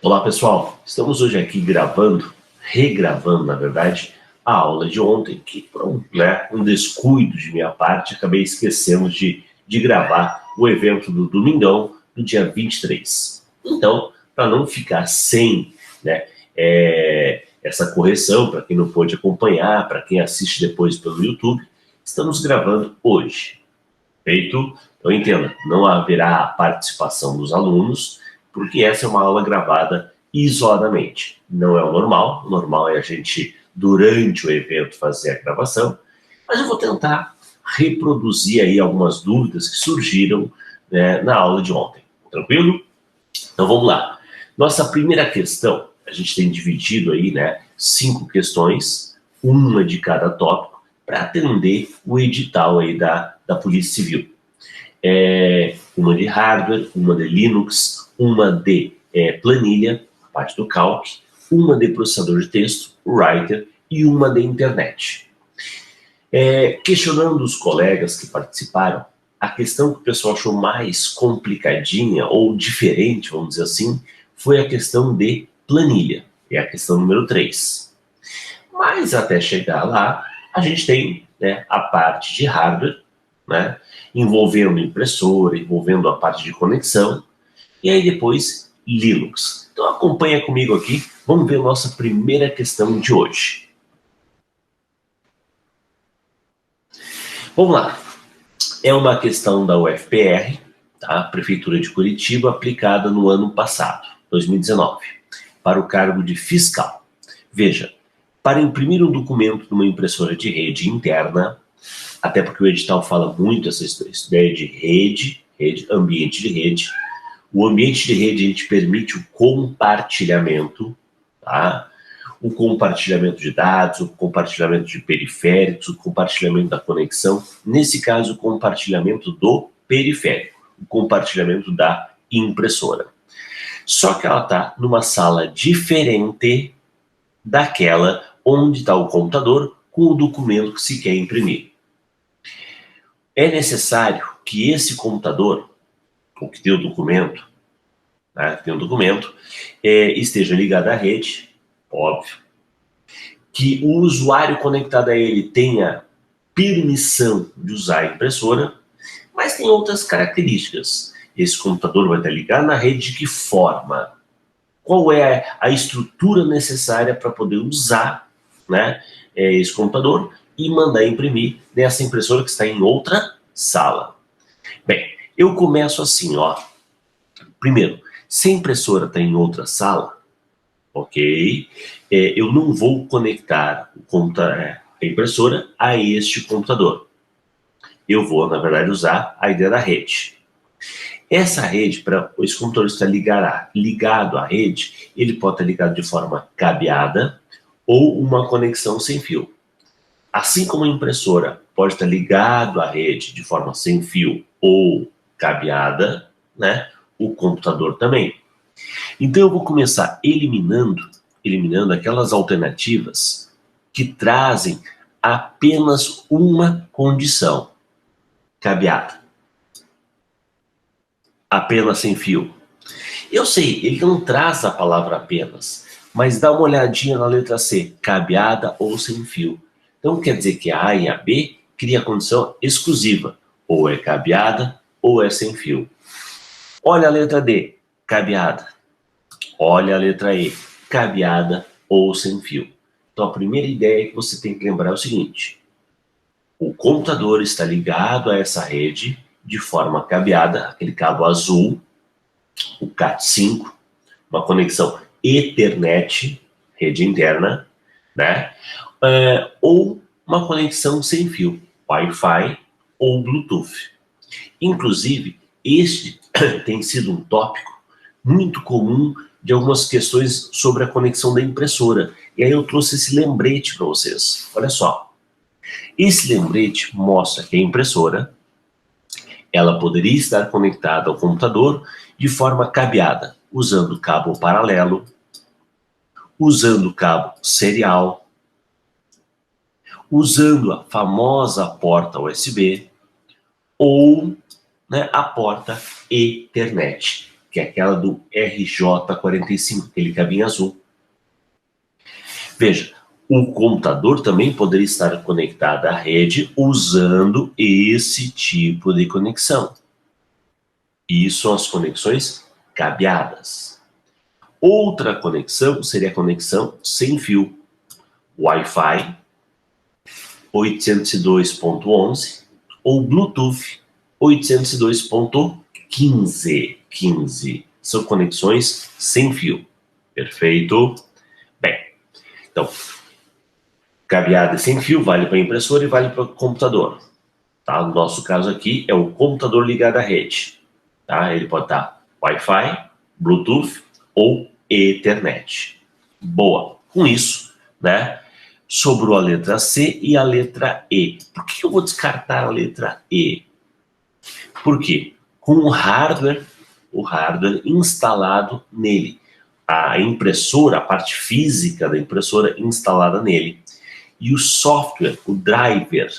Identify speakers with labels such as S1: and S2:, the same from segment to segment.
S1: Olá pessoal, estamos hoje aqui regravando na verdade, a aula de ontem, que por um descuido de minha parte, acabei esquecendo de gravar o evento do Domingão, no dia 23. Então, para não ficar sem essa correção, para quem não pôde acompanhar, para quem assiste depois pelo YouTube, estamos gravando hoje. Feito? Então entenda, não haverá a participação dos alunos, porque essa é uma aula gravada isoladamente. Não é o normal é a gente, durante o evento, fazer a gravação, mas eu vou tentar reproduzir aí algumas dúvidas que surgiram na aula de ontem. Tranquilo? Então vamos lá. Nossa primeira questão, a gente tem dividido aí 5 questões, uma de cada tópico, para atender o edital aí da Polícia Civil. Uma de hardware, uma de Linux, uma de planilha, a parte do calc, uma de processador de texto, writer, e uma de internet. Questionando os colegas que participaram, a questão que o pessoal achou mais complicadinha ou diferente, vamos dizer assim, foi a questão de planilha, é a questão número 3. Mas até chegar lá, a gente tem a parte de hardware, envolvendo impressora, envolvendo a parte de conexão, e aí depois Linux. Então acompanha comigo aqui, vamos ver a nossa primeira questão de hoje. Vamos lá. É uma questão da UFPR, tá? Prefeitura de Curitiba, aplicada no ano passado, 2019, para o cargo de fiscal. Veja, para imprimir um documento numa impressora de rede interna, até porque o edital fala muito essa ideia de rede, ambiente de rede. O ambiente de rede a gente permite o compartilhamento, tá? O compartilhamento de dados, o compartilhamento de periféricos, o compartilhamento da conexão. Nesse caso, o compartilhamento do periférico, o compartilhamento da impressora. Só que ela está numa sala diferente daquela onde está o computador com o documento que se quer imprimir. É necessário que esse computador, o que tem o documento, esteja ligado à rede, óbvio, que o usuário conectado a ele tenha permissão de usar a impressora, mas tem outras características. Esse computador vai estar ligado na rede de que forma? Qual é a estrutura necessária para poder usar esse computador e mandar imprimir nessa impressora que está em outra sala? Bem, eu começo assim, ó. Primeiro, se a impressora está em outra sala, ok, eu não vou conectar a impressora a este computador. Eu vou, na verdade, usar a ideia da rede. Essa rede, para esse computador estar ligado à rede, ele pode estar ligado de forma cabeada ou uma conexão sem fio. Assim como a impressora pode estar ligado à rede de forma sem fio ou cabeada, o computador também. Então eu vou começar eliminando aquelas alternativas que trazem apenas uma condição: cabeada. Apenas sem fio. Eu sei, ele não traz a palavra apenas, mas dá uma olhadinha na letra C, cabeada ou sem fio. Então quer dizer que a A e a B cria a condição exclusiva, ou é cabeada ou é sem fio. Olha a letra D, cabeada. Olha a letra E, cabeada ou sem fio. Então a primeira ideia que você tem que lembrar é o seguinte: o computador está ligado a essa rede de forma cabeada, aquele cabo azul, o CAT5, uma conexão Ethernet, rede interna, ou uma conexão sem fio, Wi-Fi ou Bluetooth. Inclusive, este tem sido um tópico muito comum de algumas questões sobre a conexão da impressora. E aí eu trouxe esse lembrete para vocês. Olha só. Esse lembrete mostra que a impressora ela poderia estar conectada ao computador de forma cabeada, usando cabo paralelo, usando cabo serial, usando a famosa porta USB ou a porta Ethernet, que é aquela do RJ45, aquele cabinho azul. Veja, o computador também poderia estar conectado à rede usando esse tipo de conexão. Isso são as conexões cabeadas. Outra conexão seria a conexão sem fio. Wi-Fi 802.11 ou Bluetooth 802.15. São conexões sem fio. Perfeito? Bem, então, cabeada e sem fio vale para a impressora e vale para o computador. Tá? No nosso caso aqui é o computador ligado à rede. Tá? Ele pode estar Wi-Fi, Bluetooth ou Ethernet. Boa. Com isso, né, sobrou a letra C e a letra E. Por que eu vou descartar a letra E? Por quê? Com o hardware instalado nele. A impressora, a parte física da impressora instalada nele. E o software, o driver.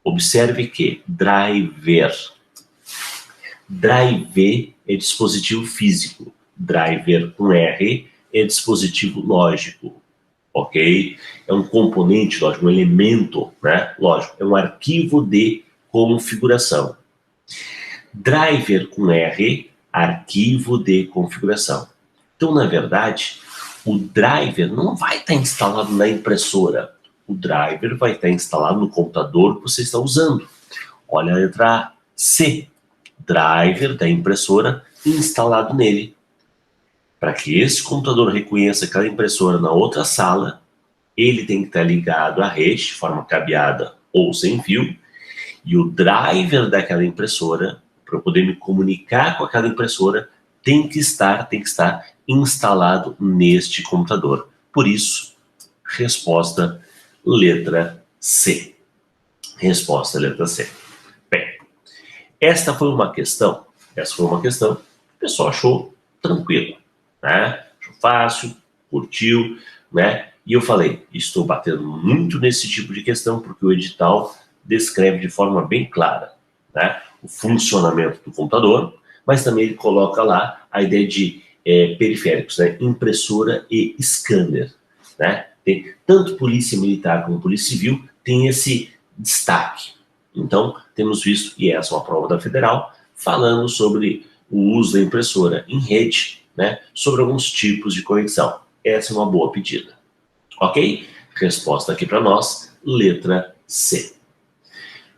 S1: Observe que driver é dispositivo físico. Driver com R é dispositivo lógico. Ok? É um componente lógico, um elemento, né? Lógico, é um arquivo de configuração. Driver com R, arquivo de configuração. Então, na verdade, o driver não vai estar instalado na impressora. O driver vai estar instalado no computador que você está usando. Olha a letra C. Driver da impressora instalado nele. Para que esse computador reconheça aquela impressora na outra sala, ele tem que estar ligado à rede, de forma cabeada ou sem fio, e o driver daquela impressora, para eu poder me comunicar com aquela impressora, tem que estar instalado neste computador. Por isso, resposta letra C. Resposta letra C. Bem, essa foi uma questão que o pessoal achou tranquilo, né? Achou fácil, curtiu, né? E eu falei, estou batendo muito nesse tipo de questão porque o edital descreve de forma bem clara, né, o funcionamento do computador, mas também ele coloca lá a ideia de periféricos, né, impressora e scanner, né? Tem, tanto polícia militar como polícia civil tem esse destaque. Então, temos visto, e essa é uma prova da Federal, falando sobre o uso da impressora em rede, né, sobre alguns tipos de conexão. Essa é uma boa pedida. Ok? Resposta aqui para nós, letra C.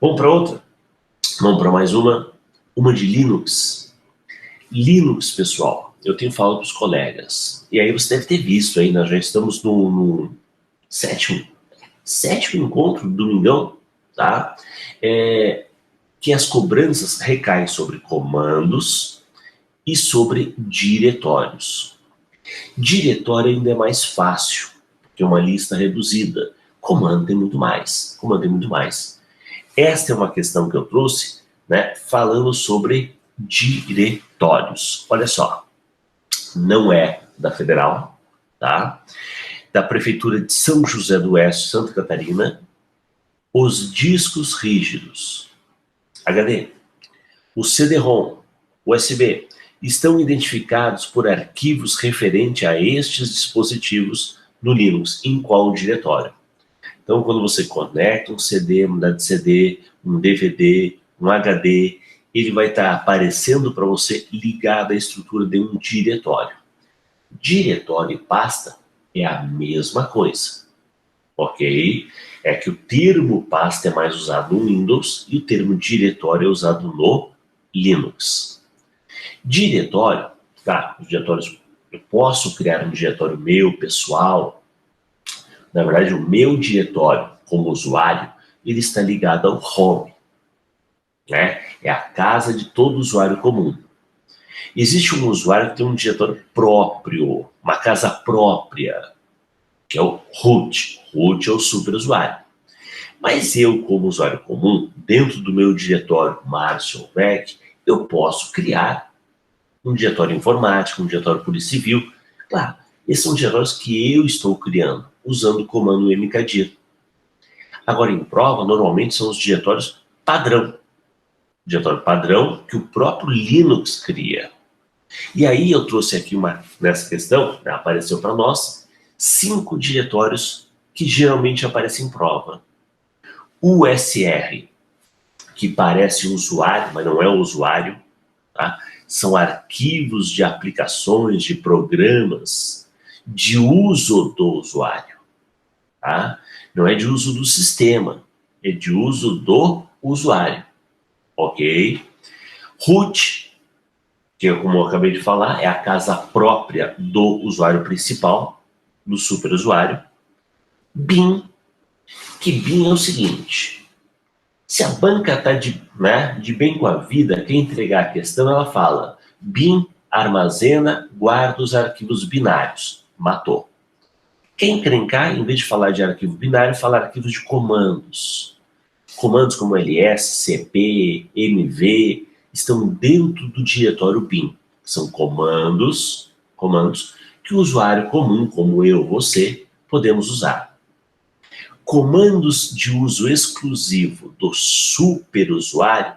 S1: Vamos para outra? Vamos para mais uma de Linux. Linux, pessoal, eu tenho falado para os colegas, e aí você deve ter visto aí, nós já estamos no sétimo encontro do Domingão, tá? Que as cobranças recaem sobre comandos e sobre diretórios. Diretório ainda é mais fácil, porque é uma lista reduzida. Comando tem muito mais. Esta é uma questão que eu trouxe, né, falando sobre diretórios. Olha só, não é da Federal, tá? Da Prefeitura de São José do Oeste, Santa Catarina, os discos rígidos, HD, o CD-ROM, USB, estão identificados por arquivos referentes a estes dispositivos no Linux, em qual diretório? Então, quando você conecta um CD, um CD, um DVD, um HD, ele vai estar aparecendo para você ligado à estrutura de um diretório. Diretório e pasta é a mesma coisa, ok? É que o termo pasta é mais usado no Windows e o termo diretório é usado no Linux. Diretório, tá? Os diretórios, eu posso criar um diretório meu, pessoal. Na verdade, o meu diretório, como usuário, ele está ligado ao home, né? É a casa de todo usuário comum. Existe um usuário que tem um diretório próprio, uma casa própria, que é o root. Root é o superusuário. Mas eu, como usuário comum, dentro do meu diretório Márcio ou Mac, eu posso criar um diretório informático, um diretório polícia civil. Claro, esses são diretórios que eu estou criando, usando o comando mkdir. Agora, em prova, normalmente são os diretórios padrão. Diretório padrão que o próprio Linux cria. E aí eu trouxe aqui nessa questão, né, apareceu para nós, 5 diretórios que geralmente aparecem em prova. USR, que parece usuário, mas não é o usuário, tá? São arquivos de aplicações, de programas, de uso do usuário, tá? Não é de uso do sistema, é de uso do usuário, ok? Root, que como eu acabei de falar, é a casa própria do usuário principal, do superusuário. BIM, que BIM é o seguinte: se a banca está de bem com a vida, quer entregar a questão, ela fala: BIM armazena, guarda os arquivos binários. Matou. Quer encrencar, em vez de falar de arquivo binário, fala arquivos de comandos. Comandos como ls, cp, mv, estão dentro do diretório BIM. São comandos que o usuário comum, como eu, você, podemos usar. Comandos de uso exclusivo do superusuário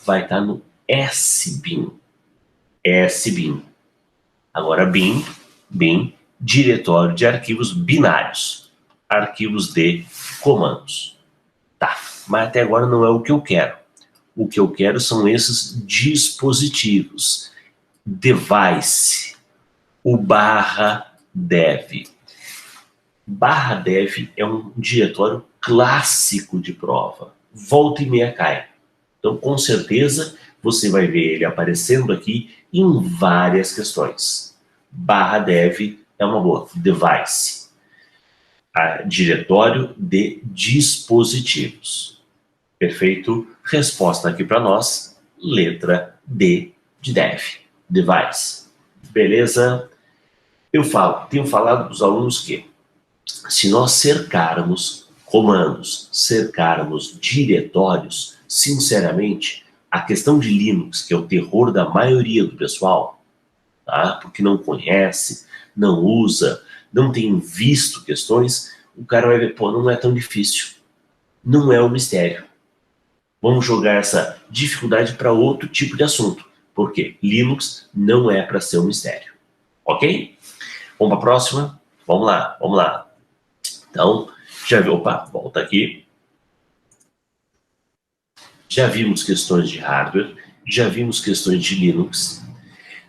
S1: vai estar no SBIM. SBIM. Agora BIM, diretório de arquivos binários. Arquivos de comandos. Tá, mas até agora não é o que eu quero. O que eu quero são esses dispositivos. Device. O /dev. /dev é um diretório clássico de prova. Volta e meia cai. Então, com certeza, você vai ver ele aparecendo aqui em várias questões. /dev é uma boa. Device. Diretório de dispositivos. Perfeito? Resposta aqui para nós, letra D de dev. Device. Beleza? Tenho falado para os alunos que se nós cercarmos comandos, cercarmos diretórios, sinceramente, a questão de Linux, que é o terror da maioria do pessoal, tá? Porque não conhece, não usa, não tem visto questões, o cara vai ver, pô, não é tão difícil. Não é um mistério. Vamos jogar essa dificuldade para outro tipo de assunto. Por quê? Linux não é para ser um mistério. Ok? Vamos para a próxima? Vamos lá. Então, já viu, opa, volta aqui. Já vimos questões de hardware, já vimos questões de Linux.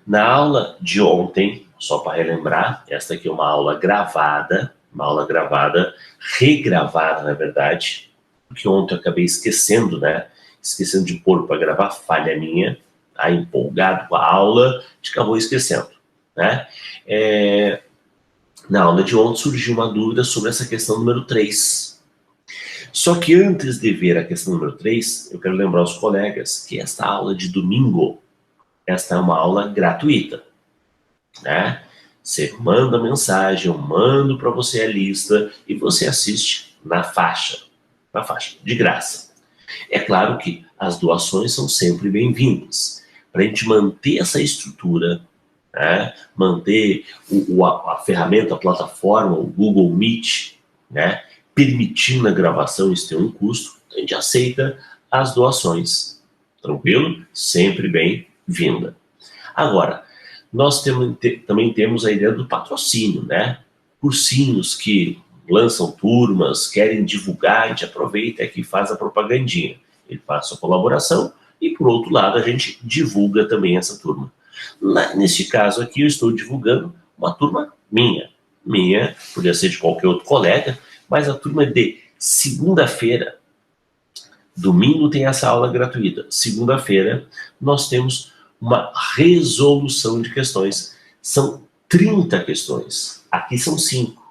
S1: Na aula de ontem, só para relembrar, esta aqui é uma aula gravada, regravada, na verdade, porque ontem eu acabei esquecendo, né? Esquecendo de pôr para gravar, falha minha, tá? Empolgado com a aula, a gente acabou esquecendo, né? Na aula de ontem surgiu uma dúvida sobre essa questão número 3. Só que antes de ver a questão número 3, eu quero lembrar aos colegas que esta aula de domingo, esta é uma aula gratuita, né? Você manda mensagem, eu mando para você a lista e você assiste na faixa, de graça. É claro que as doações são sempre bem-vindas, para a gente manter essa estrutura, né? Manter a ferramenta, a plataforma, o Google Meet, né? Permitindo a gravação, isso tem um custo, a gente aceita as doações. Tranquilo? Sempre bem-vinda. Agora, nós também temos a ideia do patrocínio, né? Cursinhos que lançam turmas, querem divulgar, a gente aproveita aqui e faz a propagandinha. Ele faz a colaboração e, por outro lado, a gente divulga também essa turma. Neste caso aqui, eu estou divulgando uma turma minha. Podia ser de qualquer outro colega, mas a turma é de segunda-feira. Domingo tem essa aula gratuita. Segunda-feira, nós temos uma resolução de questões. São 30 questões. Aqui são 5.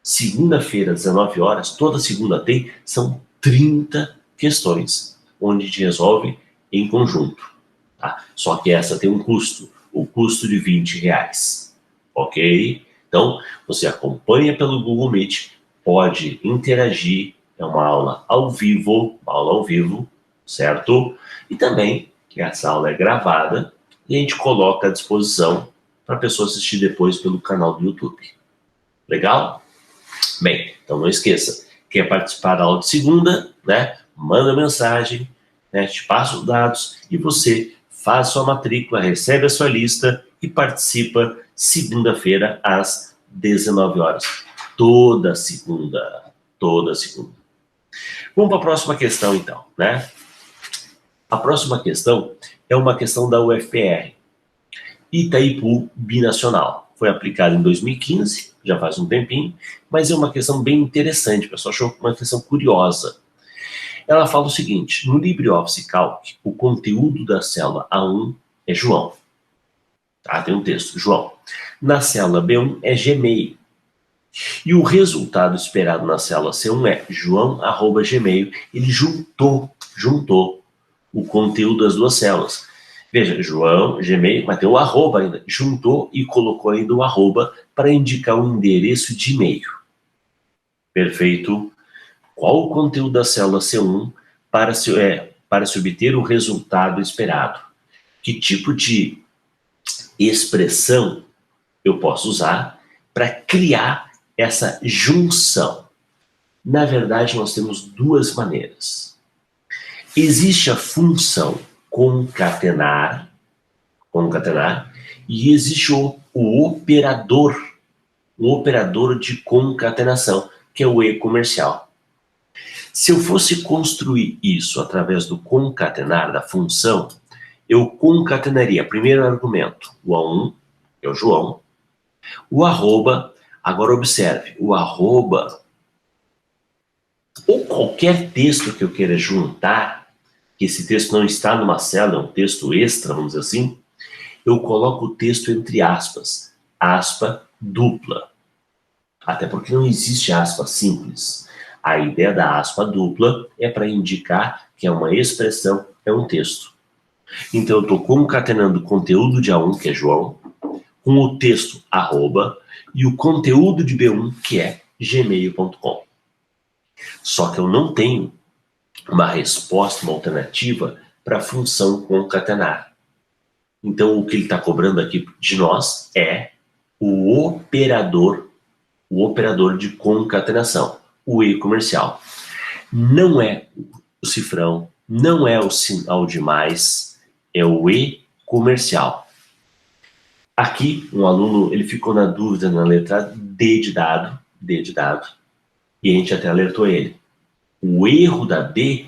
S1: Segunda-feira, 19 horas, toda segunda tem, são 30 questões, onde a gente resolve em conjunto. Tá? Só que essa tem um custo, o custo de R$20. Ok? Então, você acompanha pelo Google Meet, pode interagir, é uma aula ao vivo, certo? E também, que essa aula é gravada, e a gente coloca à disposição para a pessoa assistir depois pelo canal do YouTube. Legal? Bem, então não esqueça, quer participar da aula de segunda, né? Manda mensagem, né? Te passa os dados e você faz sua matrícula, recebe a sua lista e participa segunda-feira às 19 horas. Toda segunda. Toda segunda. Vamos para a próxima questão, então, né? A próxima questão é uma questão da UFPR. Itaipu Binacional. Foi aplicado em 2015, já faz um tempinho, mas é uma questão bem interessante, o pessoal achou uma questão curiosa. Ela fala o seguinte: no LibreOffice Calc, o conteúdo da célula A1 é João. Tá, tem um texto, João. Na célula B1 é Gmail. E o resultado esperado na célula C1 é João@Gmail. Ele juntou o conteúdo das duas células. Veja, João, Gmail, mas tem o arroba ainda. Juntou e colocou ainda o arroba para indicar o endereço de e-mail. Perfeito. Qual o conteúdo da célula C1 para se obter o resultado esperado? Que tipo de expressão eu posso usar para criar essa junção? Na verdade, nós temos duas maneiras. Existe a função concatenar, e existe o operador de concatenação, que é o e-comercial. Se eu fosse construir isso através do concatenar, da função, eu concatenaria, primeiro argumento, o A1, que é o João, o arroba, agora observe, o arroba, ou qualquer texto que eu queira juntar, que esse texto não está numa célula, é um texto extra, vamos dizer assim, eu coloco o texto entre aspas, aspa dupla. Até porque não existe aspa simples. A ideia da aspa dupla é para indicar que é uma expressão, é um texto. Então eu estou concatenando o conteúdo de A1, que é João, com o texto arroba, e o conteúdo de B1, que é gmail.com. Só que eu não tenho uma resposta, uma alternativa para a função concatenar. Então, o que ele está cobrando aqui de nós é o operador de concatenação, o e-comercial. Não é o cifrão, não é o sinal de mais, é o e-comercial. Aqui, um aluno, ele ficou na dúvida na letra D de dado, e a gente até alertou ele. O erro da D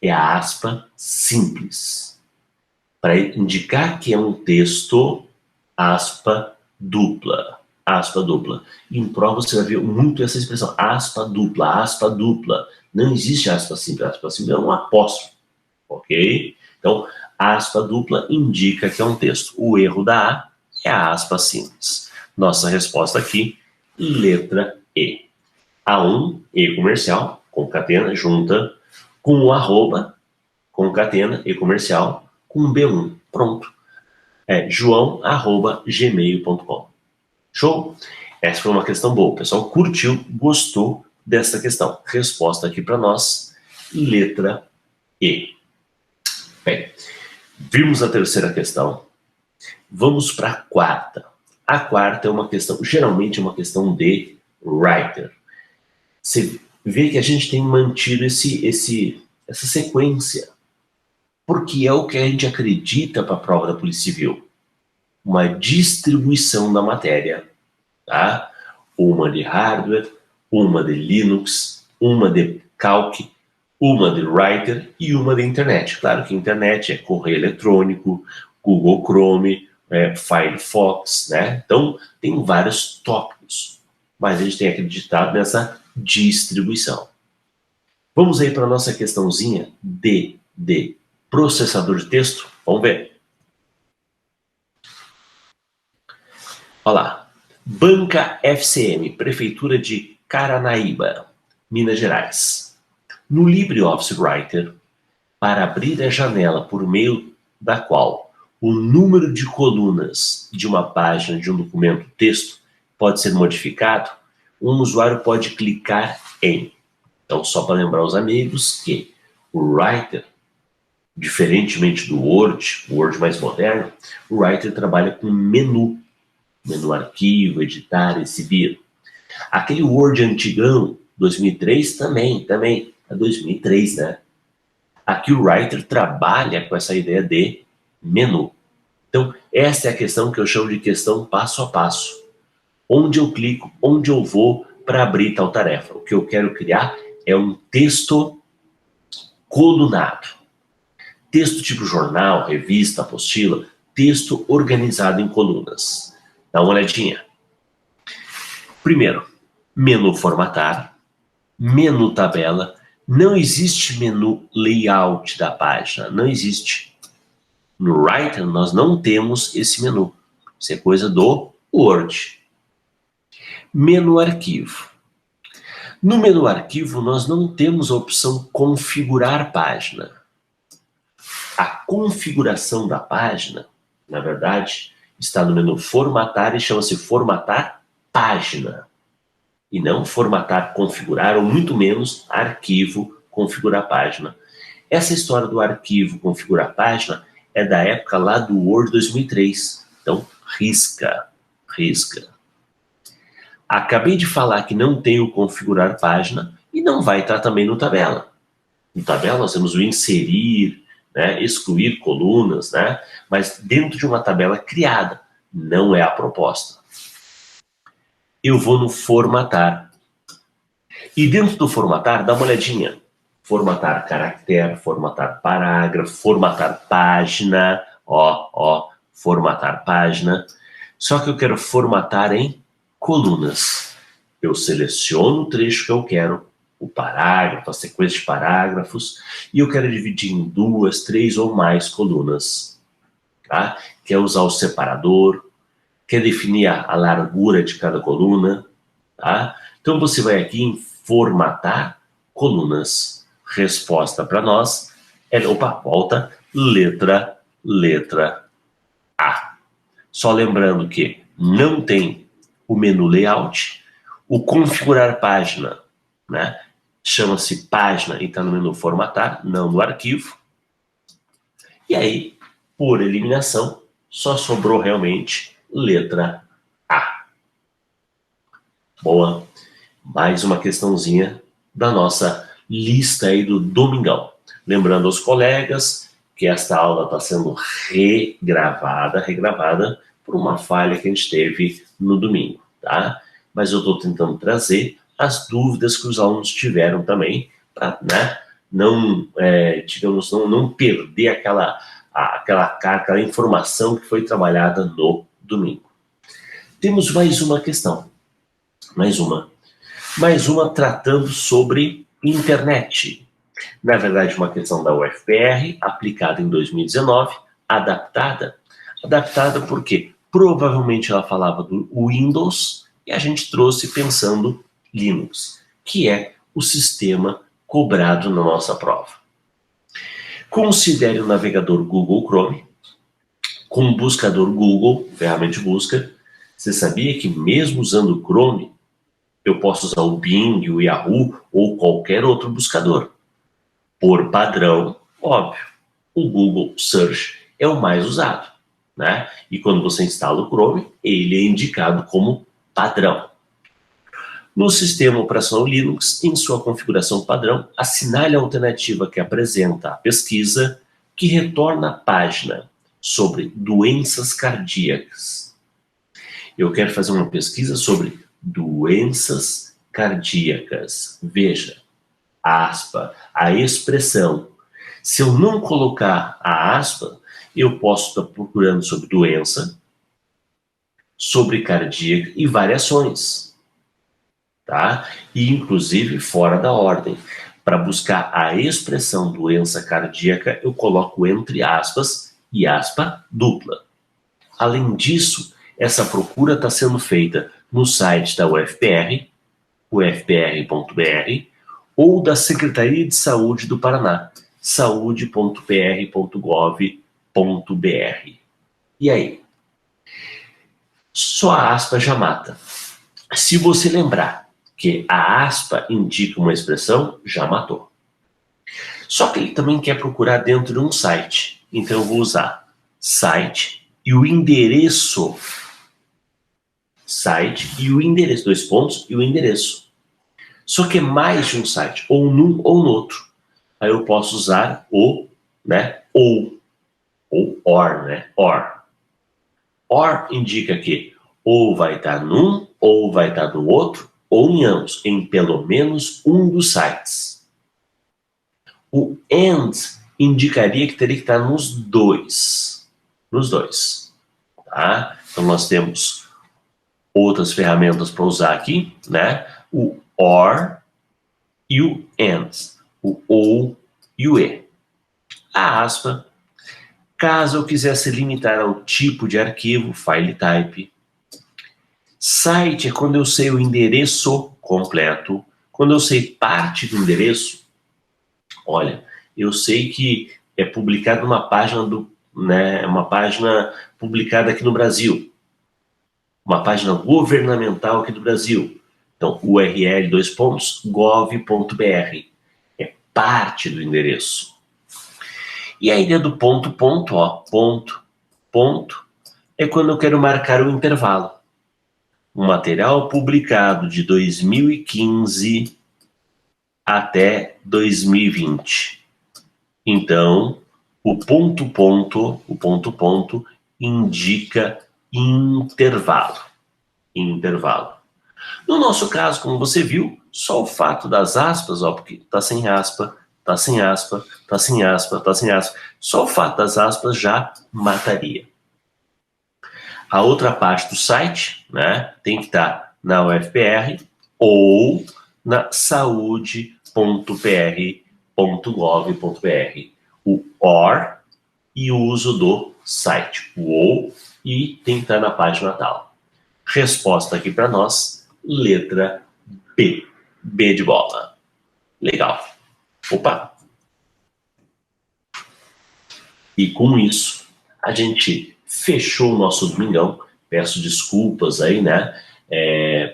S1: é a aspa simples. Para indicar que é um texto, aspa dupla. Em prova você vai ver muito essa expressão, aspa dupla. Não existe aspa simples. Aspa simples é um apóstrofo, ok? Então, aspa dupla indica que é um texto. O erro da A é a aspa simples. Nossa resposta aqui, letra E. A1, e-comercial, concatena, junta, com o arroba, concatena, e-comercial, com B1. Pronto. É joão@gmail.com. Show? Essa foi uma questão boa. O pessoal curtiu, gostou dessa questão. Resposta aqui para nós, letra E. Bem, vimos a terceira questão. Vamos para a quarta. A quarta é uma questão, geralmente é uma questão de writer. Você vê que a gente tem mantido essa sequência, porque é o que a gente acredita para a prova da Polícia Civil. Uma distribuição da matéria, tá? Uma de hardware, uma de Linux, uma de Calc, uma de Writer e uma de internet. Claro que internet é correio eletrônico, Google Chrome, Firefox, né? Então, tem vários tópicos, mas a gente tem acreditado nessa distribuição. Vamos aí para a nossa questãozinha de processador de texto? Vamos ver. Olha lá. Banca FCM, Prefeitura de Caranaíba, Minas Gerais. No LibreOffice Writer, para abrir a janela por meio da qual o número de colunas de uma página de um documento texto pode ser modificado, um usuário pode clicar em. Então, só para lembrar os amigos que o Writer, diferentemente do Word, o Word mais moderno, o Writer trabalha com menu arquivo, editar, exibir. Aquele Word antigão, 2003, também, é 2003, né? Aqui o Writer trabalha com essa ideia de menu. Então, essa é a questão que eu chamo de questão passo a passo. Onde eu clico, onde eu vou para abrir tal tarefa. O que eu quero criar é um texto colunado. Texto tipo jornal, revista, apostila, texto organizado em colunas. Dá uma olhadinha. Primeiro, menu formatar, menu tabela. Não existe menu layout da página, não existe. No Writer nós não temos esse menu. Isso é coisa do Word. Menu arquivo. No menu arquivo nós não temos a opção configurar página. A configuração da página, na verdade, está no menu formatar e chama-se formatar página. E não formatar, configurar, ou muito menos arquivo, configurar página. Essa história do arquivo, configurar página, é da época lá do Word 2003. Então, risca. Acabei de falar que não tem o configurar página e não vai estar também no tabela. No tabela nós temos o inserir, né, excluir colunas, né, mas dentro de uma tabela criada. Não é a proposta. Eu vou no formatar. E dentro do formatar, dá uma olhadinha. Formatar caractere, formatar parágrafo, formatar página, formatar página. Só que eu quero formatar em colunas. Eu seleciono o trecho que eu quero, o parágrafo, a sequência de parágrafos, e eu quero dividir em 2, 3 ou mais colunas. Tá? Quer usar o separador, quer definir a largura de cada coluna. Tá? Então você vai aqui em formatar colunas. Resposta para nós é, volta, letra A. Só lembrando que não tem o menu layout, o configurar página, né? Chama-se página e está no menu formatar, não no arquivo. E aí, por eliminação, só sobrou realmente letra A. Boa. Mais uma questãozinha da nossa lista aí do domingão. Lembrando aos colegas que esta aula está sendo regravada por uma falha que a gente teve no domingo, tá? Mas eu estou tentando trazer as dúvidas que os alunos tiveram também, para, né, não perder aquela informação que foi trabalhada no domingo. Temos mais uma questão, mais uma tratando sobre internet. Na verdade, uma questão da UFPR, aplicada em 2019, adaptada porque provavelmente ela falava do Windows e a gente trouxe pensando Linux, que é o sistema cobrado na nossa prova. Considere o navegador Google Chrome com o buscador Google, ferramenta de busca. Você sabia que mesmo usando o Chrome, eu posso usar o Bing, o Yahoo ou qualquer outro buscador? Por padrão, óbvio, o Google Search é o mais usado, né? E quando você instala o Chrome, ele é indicado como padrão. No sistema operacional Linux, em sua configuração padrão, assinale a alternativa que apresenta a pesquisa que retorna a página sobre doenças cardíacas. Eu quero fazer uma pesquisa sobre doenças cardíacas. Veja, aspa, a expressão. Se eu não colocar a aspa, eu posso estar procurando sobre doença, sobre cardíaca e variações. Tá? E inclusive fora da ordem. Para buscar a expressão doença cardíaca, eu coloco entre aspas e aspa dupla. Além disso, essa procura está sendo feita no site da UFPR, ufpr.br, ou da Secretaria de Saúde do Paraná, saude.pr.gov.br. E aí? Só a aspa já mata. Se você lembrar que a aspa indica uma expressão, já matou. Só que ele também quer procurar dentro de um site. Então eu vou usar site e o endereço. Site e o endereço, 2 pontos e o endereço. Só que é mais de um site, ou num ou no outro. Aí eu posso usar o, né, ou or, né, or. Or indica que ou vai estar num, ou vai estar no outro, ou em ambos, em pelo menos um dos sites. O and indicaria que teria que estar nos dois. Nos dois. Tá? Então nós temos outras ferramentas para usar aqui, né? O or e o and. O ou e o e. A aspa, caso eu quisesse limitar ao tipo de arquivo, file type. Site é quando eu sei o endereço completo. Quando eu sei parte do endereço, olha, eu sei que é publicado numa página uma página publicada aqui no Brasil. Uma página governamental aqui do Brasil. Então, URL, gov.br. É parte do endereço. E a ideia do ponto, ponto, é quando eu quero marcar o intervalo. Um material publicado de 2015 até 2020. Então, o ponto, indica intervalo. No nosso caso, como você viu, só o fato das aspas, porque está sem aspa, está sem aspa, está sem aspa, está sem aspa, só o fato das aspas já mataria. A outra parte do site, né, tem que estar na UFPR ou na saude.pr.gov.br. O OR e o uso do site. O OU e tem que estar na página tal. Resposta aqui para nós, letra B. B de bola. Legal. Opa! E com isso, a gente fechou o nosso domingão. Peço desculpas aí, né,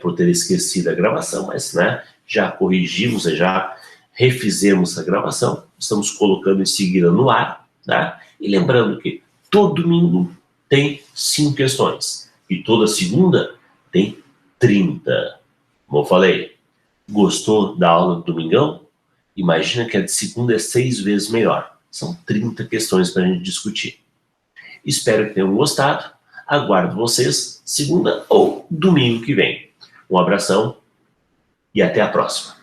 S1: por ter esquecido a gravação, mas, né, já corrigimos, já refizemos a gravação. Estamos colocando em seguida no ar, tá? E lembrando que todo domingo tem 5 questões e toda segunda tem 30. Como eu falei, gostou da aula do domingão? Imagina que a de segunda é 6 vezes melhor. São 30 questões para a gente discutir. Espero que tenham gostado. Aguardo vocês segunda ou domingo que vem. Um abração e até a próxima.